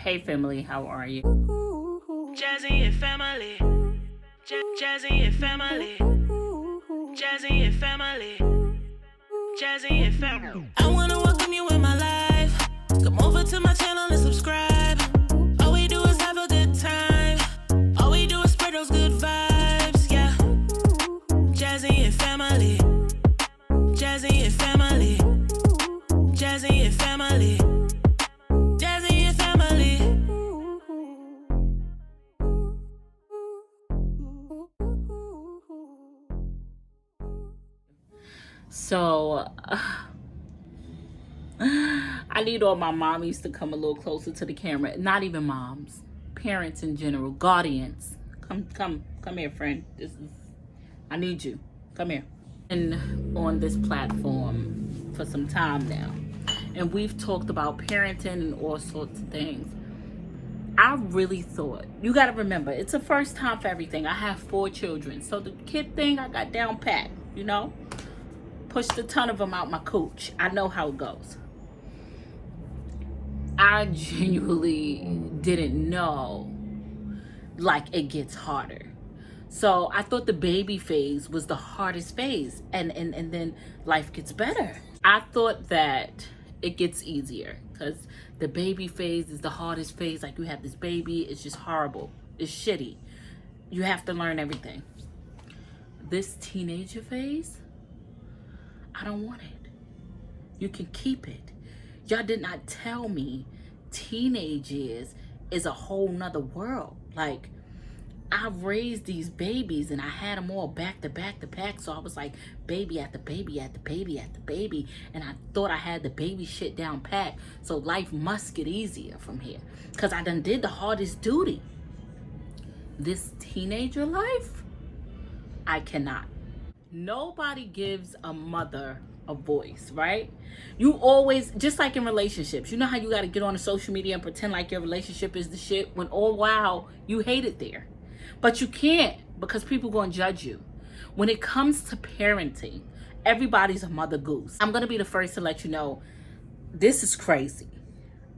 Hey family, how are you? Jazzy and family. Jazzy and family. Jazzy and family. Jazzy and family. I wanna welcome you in my life. Come over to my channel and subscribe. All we do is have a good time. All we do is spread those good vibes, yeah. Jazzy and family. Jazzy and family. Jazzy and family. Jazzy and family. So, I need all my mommies to come a little closer to the camera. Not even moms, parents in general, guardians. Come here, friend. I need you. Come here. And on this platform for some time now, and we've talked about parenting and all sorts of things. I really thought, you got to remember, it's a first time for everything. I have 4 children, so the kid thing I got down pat, you know. Pushed a ton of them out my cooch. I know how it goes. I genuinely didn't know, like, it gets harder. So I thought the baby phase was the hardest phase, and then life gets better. I thought that it gets easier because the baby phase is the hardest phase. Like, you have this baby, it's just horrible, it's shitty, you have to learn everything. This teenager phase, I don't want it. You can keep it. Y'all did not tell me teenage years is a whole nother world. Like, I've raised these babies and I had them all back to back to back. So I was like, baby after baby after baby after baby. And I thought I had the baby shit down pat. So life must get easier from here. Because I done did the hardest duty. This teenager life, I cannot. Nobody gives a mother a voice, right? You always, just like in relationships, you know how you got to get on the social media and pretend like your relationship is the shit when all while you hate it there. But you can't, because people going to judge you. When it comes to parenting, everybody's a mother goose. I'm going to be the first to let you know, this is crazy,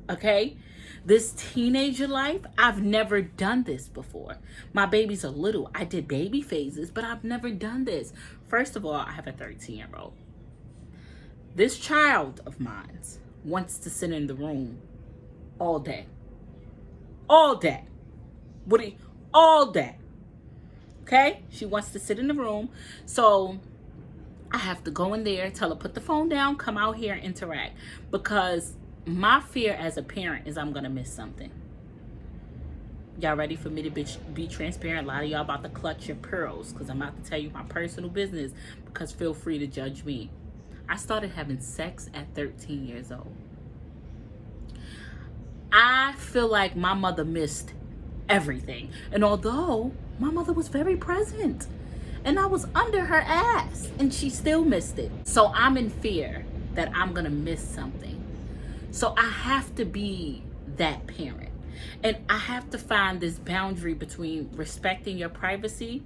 okay? This teenager life, I've never done this before. My babies are little. I did baby phases, but I've never done this. First of all, I have a 13-year-old. This child of mine wants to sit in the room all day. All day. All day. Okay? She wants to sit in the room. So I have to go in there, tell her, put the phone down, come out here and interact. Because my fear as a parent is I'm going to miss something. Y'all ready for me to be transparent? A lot of y'all about to clutch your pearls because I'm about to tell you my personal business, because feel free to judge me. I started having sex at 13 years old. I feel like my mother missed everything. And although my mother was very present and I was under her ass, and she still missed it. So I'm in fear that I'm going to miss something. So I have to be that parent. And I have to find this boundary between respecting your privacy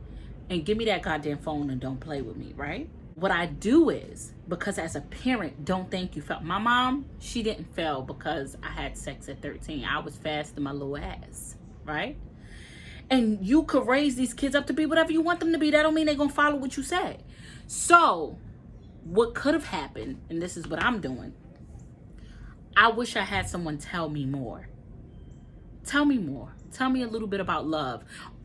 and give me that goddamn phone and don't play with me, right? What I do is, because as a parent, don't think you felt. My mom, she didn't fail because I had sex at 13. I was fast in my little ass, right? And you could raise these kids up to be whatever you want them to be. That don't mean they're going to follow what you say. So what could have happened, and this is what I'm doing, I wish I had someone tell me more. Tell me more. Tell me a little bit about love.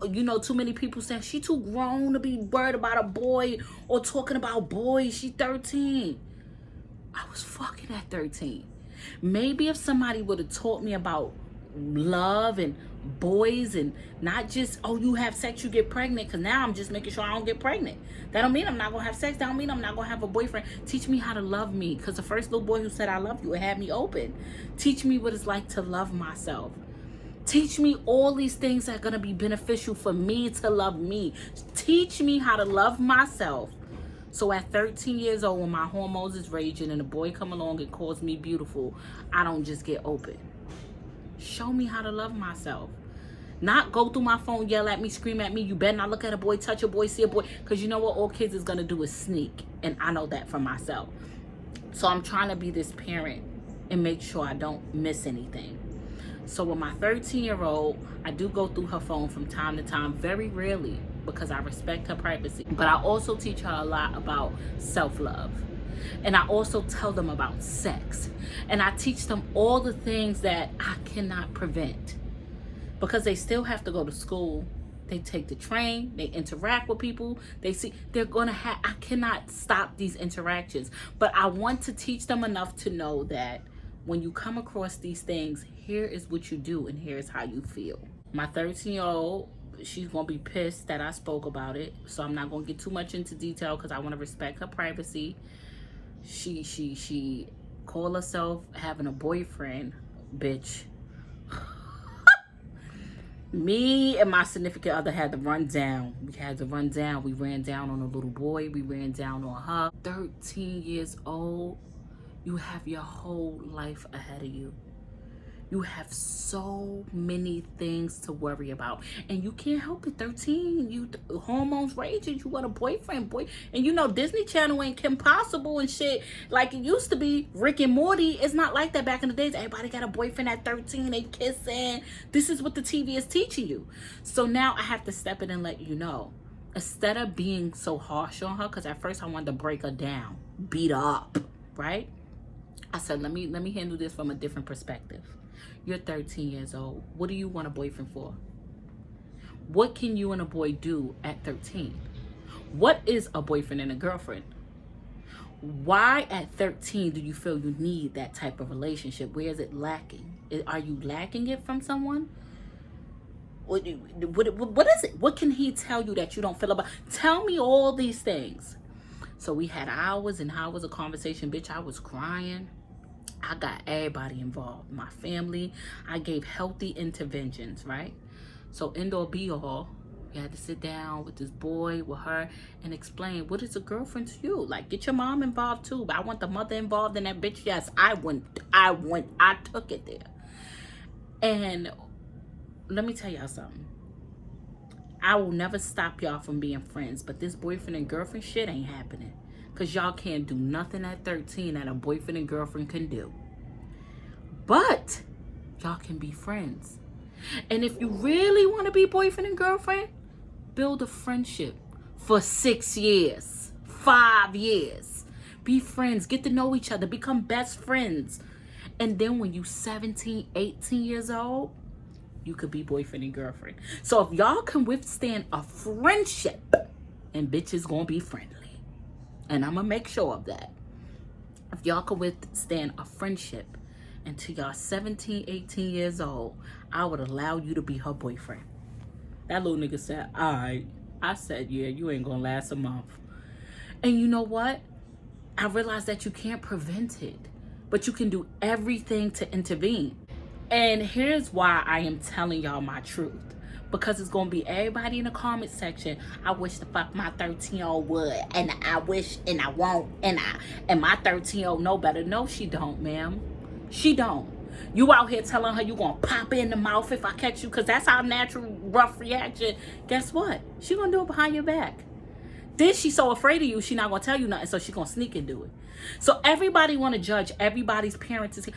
You know, too many people say she too grown to be worried about a boy or talking about boys. She 13. I was fucking at 13. Maybe if somebody would have taught me about love and boys, and not just, oh, you have sex, you get pregnant, because now I'm just making sure I don't get pregnant. That don't mean I'm not gonna have sex. That don't mean I'm not gonna have a boyfriend. Teach me how to love me, because the first little boy who said I love you, it had me open. Teach me what it's like to love myself. Teach me all these things that are gonna be beneficial for me to love me. Teach me how to love myself. So at 13 years old, when my hormones is raging and a boy come along and calls me beautiful, I don't just get open. Show me how to love myself. Not go through my phone, yell at me, scream at me. You better not look at a boy, touch a boy, see a boy. Because you know what all kids is going to do is sneak. And I know that for myself. So I'm trying to be this parent and make sure I don't miss anything. So with my 13-year-old, I do go through her phone from time to time, very rarely, because I respect her privacy. But I also teach her a lot about self-love. And I also tell them about sex. And I teach them all the things that I cannot prevent. Because they still have to go to school. They take the train, they interact with people, they're gonna have, I cannot stop these interactions. But I want to teach them enough to know that when you come across these things, here is what you do and here's how you feel. My 13-year-old, she's gonna be pissed that I spoke about it. So I'm not gonna get too much into detail because I wanna respect her privacy. She called herself having a boyfriend, bitch. Me and my significant other had to run down. We ran down on a little boy. We ran down on her. 13 years old. You have your whole life ahead of you. You have so many things to worry about. And you can't help it. 13, hormones raging. You want a boyfriend, boy. And you know Disney Channel ain't Kim Possible and shit like it used to be. Rick and Morty. It's not like that back in the days. Everybody got a boyfriend at 13. They kissing. This is what the TV is teaching you. So now I have to step in and let you know. Instead of being so harsh on her, because at first I wanted to break her down, beat her up, right? I said, let me handle this from a different perspective. You're 13 years old. What do you want a boyfriend for? What can you and a boy do at 13? What is a boyfriend and a girlfriend? Why at 13 do you feel you need that type of relationship? Where is it lacking? Are you lacking it from someone? What is it? What can he tell you that you don't feel about? Tell me all these things. So we had hours and hours of conversation. Bitch, I was crying. I got everybody involved. My family. I gave healthy interventions, right? So end all be all, we had to sit down with this boy, with her, and explain, what is a girlfriend to you? Like, get your mom involved too. But I want the mother involved in that, bitch. Yes, I took it there. And let me tell y'all something. I will never stop y'all from being friends, but this boyfriend and girlfriend shit ain't happening. Because y'all can't do nothing at 13 that a boyfriend and girlfriend can do. But y'all can be friends. And if you really want to be boyfriend and girlfriend, build a friendship for 6 years, 5 years. Be friends, get to know each other, become best friends. And then when you 17, 18 years old, you could be boyfriend and girlfriend. So if y'all can withstand a friendship, and bitches gonna be friendly. And I'm gonna make sure of that. If y'all can withstand a friendship until y'all 17, 18 years old, I would allow you to be her boyfriend. That little nigga said, all right. I said, yeah, you ain't gonna last a month. And you know what? I realized that you can't prevent it, but you can do everything to intervene. And here's why I am telling y'all my truth. Because it's going to be everybody in the comment section. I wish the fuck my 13-year-old would. And I wish and I won't. And my 13-year-old know better. No, she don't, ma'am. She don't. You out here telling her you going to pop in the mouth if I catch you. Because that's our natural rough reaction. Guess what? She going to do it behind your back. Then she's so afraid of you, she not going to tell you nothing. So she going to sneak and do it. So everybody want to judge everybody's parents.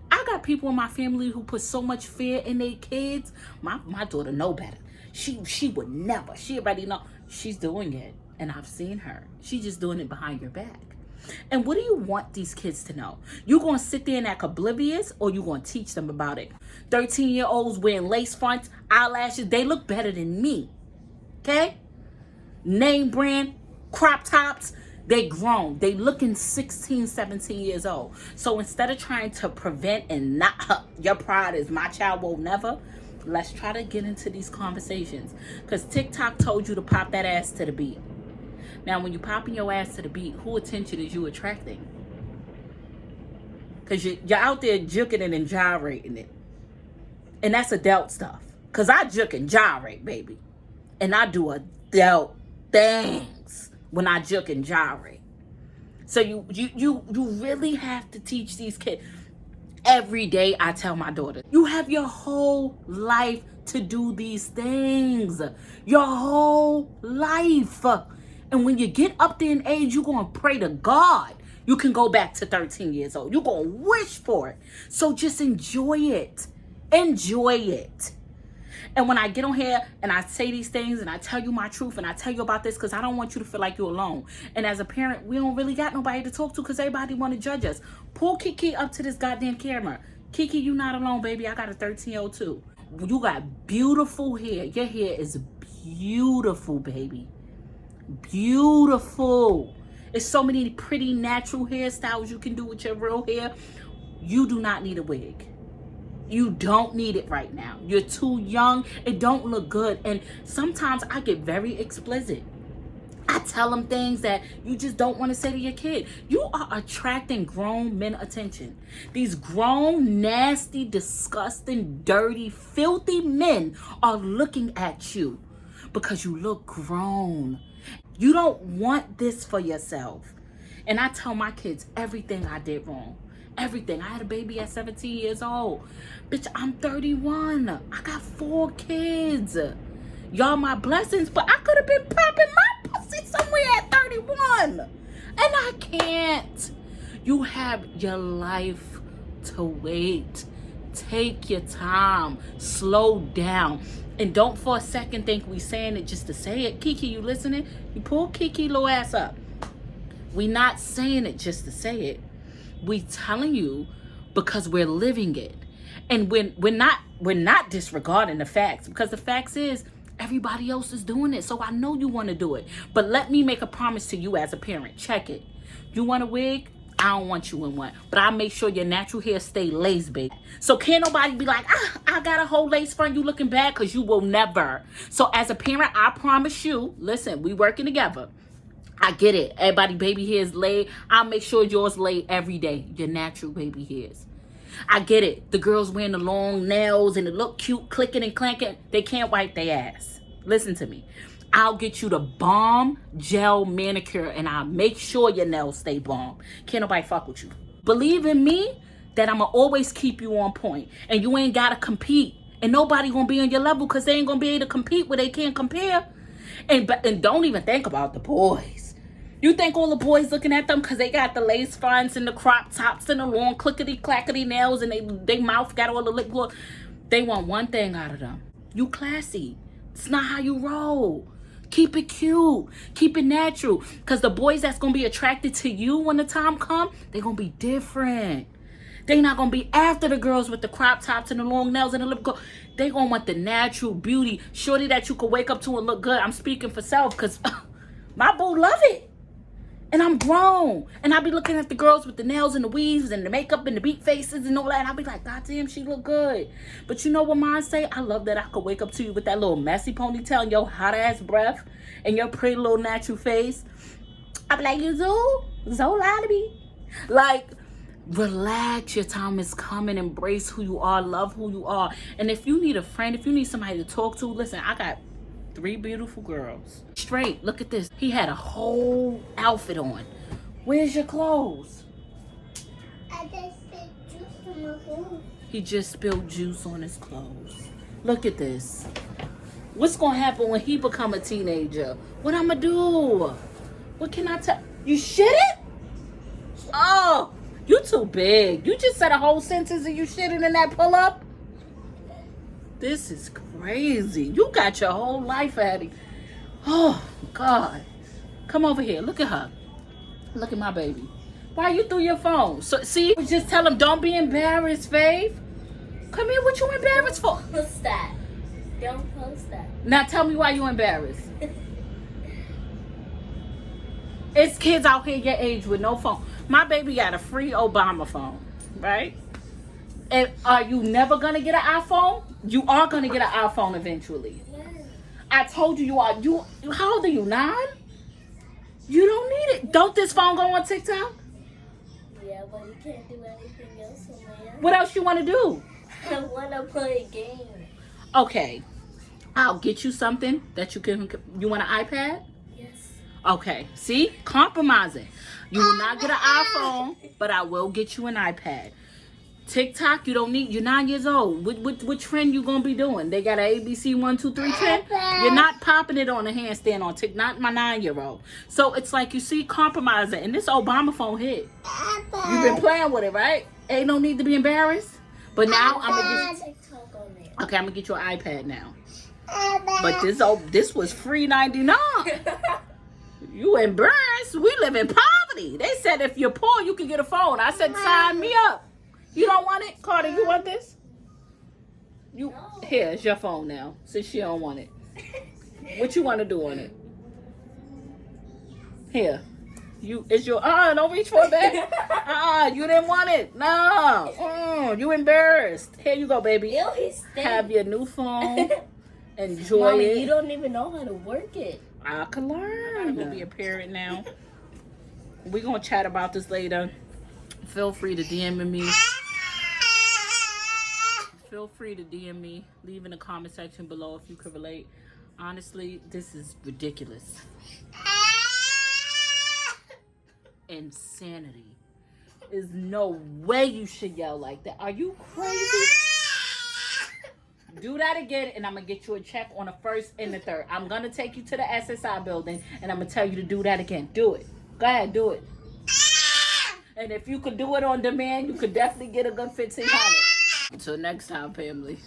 I got people in my family who put so much fear in their kids. My daughter know better. She would never. She already know. She's doing it. And I've seen her. She's just doing it behind your back. And what do you want these kids to know? You going to sit there and act oblivious, or you going to teach them about it? 13-year-olds wearing lace fronts, eyelashes. They look better than me. Okay? Name brand, crop tops. They grown. They looking 16, 17 years old. So instead of trying to prevent and not, your pride is my child will never, let's try to get into these conversations. Because TikTok told you to pop that ass to the beat. Now, when you popping your ass to the beat, who attention is you attracting? Because you're out there juking it and gyrating it. And that's adult stuff. Because I juke and gyrate, baby. And I do adult things when I juke and gyrate. So you really have to teach these kids. Every day I tell my daughter, you have your whole life to do these things. Your whole life. And when you get up there in age, you're going to pray to God you can go back to 13 years old. You're going to wish for it. So just enjoy it. Enjoy it. And when I get on here and I say these things and I tell you my truth and I tell you about this because I don't want you to feel like you're alone. And as a parent, we don't really got nobody to talk to because everybody want to judge us. Pull Kiki up to this goddamn camera. Kiki, you not alone, baby. I got a 13-year-old too. You got beautiful hair. Your hair is beautiful, baby. Beautiful. There's so many pretty natural hairstyles you can do with your real hair. You do not need a wig. You don't need it right now. You're too young. It don't look good. And sometimes I get very explicit. I tell them things that you just don't want to say to your kid. You are attracting grown men attention. These grown, nasty, disgusting, dirty, filthy men are looking at you because you look grown. You don't want this for yourself. And I tell my kids everything I did wrong. Everything. I had a baby at 17 years old. Bitch, I'm 31. I got 4 kids. Y'all my blessings, but I could have been popping my pussy somewhere at 31. And I can't. You have your life to wait. Take your time. Slow down. And don't for a second think we saying it just to say it. Kiki, you listening? You pull Kiki little ass up. We not saying it just to say it. We telling you because we're living it. And we're not disregarding the facts, because the facts is everybody else is doing it. So I know you want to do it. But let me make a promise to you as a parent. Check it. You want a wig? I don't want you in one. But I'll make sure your natural hair stay lace, baby. So can't nobody be like, I got a whole lace front, you looking bad, because you will never. So as a parent, I promise you, listen, we working together. I get it. Everybody baby hairs laid. I'll make sure yours laid every day. Your natural baby hairs. I get it. The girls wearing the long nails and it look cute, clicking and clanking. They can't wipe their ass. Listen to me. I'll get you the bomb gel manicure and I'll make sure your nails stay bomb. Can't nobody fuck with you. Believe in me that I'ma always keep you on point. And you ain't gotta compete. And nobody gonna be on your level because they ain't gonna be able to compete where they can't compare. And don't even think about the boys. You think all the boys looking at them because they got the lace fronts and the crop tops and the long clickety-clackety nails and they mouth got all the lip gloss. They want one thing out of them. You classy. It's not how you roll. Keep it cute. Keep it natural. Because the boys that's going to be attracted to you when the time come, they're going to be different. They not going to be after the girls with the crop tops and the long nails and the lip gloss. They going to want the natural beauty. Shorty that you could wake up to and look good. I'm speaking for self because my boo love it. And I'm grown. And I be looking at the girls with the nails and the weaves and the makeup and the beat faces and all that. And I be like, God damn, she look good. But you know what mine say? I love that I could wake up to you with that little messy ponytail and your hot ass breath and your pretty little natural face. I be like, you Zoe lie to me. Like, relax. Your time is coming. Embrace who you are. Love who you are. And if you need a friend, if you need somebody to talk to, listen, I got 3 beautiful girls. Straight, look at this. He had a whole outfit on. Where's your clothes? I just spilled juice on my clothes. He just spilled juice on his clothes. Look at this. What's gonna happen when he become a teenager? What I'ma do? What can I tell? You shit it? Oh, you too big. You just said a whole sentence and you shitting in that pull-up? This is crazy. You got your whole life ahead of you. Oh, God. Come over here. Look at her. Look at my baby. Why you threw your phone? So, see, just tell him, don't be embarrassed, Faith. Come here. What you embarrassed for? Post that. Don't post that. Now tell me why you embarrassed. It's kids out here your age with no phone. My baby got a free Obama phone, right? And are you never going to get an iPhone? You are going to get an iPhone eventually. Yeah. I told you you are. How old are you, 9? You don't need it. Don't this phone go on TikTok? Yeah, but you can't do anything else on there. What else you want to do? I want to play a game. Okay. I'll get you something that you can. You want an iPad? Yes. Okay. See? Compromising. You will not get an iPhone, but I will get you an iPad. TikTok, you don't need. You're 9 years old. What trend you gonna be doing? They got an ABC 1, 2, 3 trend. You're not popping it on a handstand on TikTok. Not my 9-year-old. So it's like you see compromising, and this Obama phone hit. You've been playing with it, right? Ain't no need to be embarrassed. But now I'm gonna just. TikTok. Okay, I'm gonna get you an iPad now. But this was free 99. You embarrassed? We live in poverty. They said if you're poor, you can get a phone. I said sign me up. You don't want it, Karter? You want this? Here, it's your phone now. Since she don't want it, what you want to do on it? Here, it's your. Don't reach for it back. You didn't want it. No, you embarrassed. Here you go, baby. Ew, have your new phone. Enjoy Mommy, it. You don't even know how to work it. I can learn. I'm gonna be a parent now. We're gonna chat about this later. Feel free to DM me. Feel free to DM me. Leave in the comment section below if you could relate. Honestly, this is ridiculous. Insanity. There's no way you should yell like that. Are you crazy? Do that again, and I'm going to get you a check on the 1st and the 3rd. I'm going to take you to the SSI building, and I'm going to tell you to do that again. Do it. Go ahead, do it. And if you could do it on demand, you could definitely get a good 1,500. Until next time, family.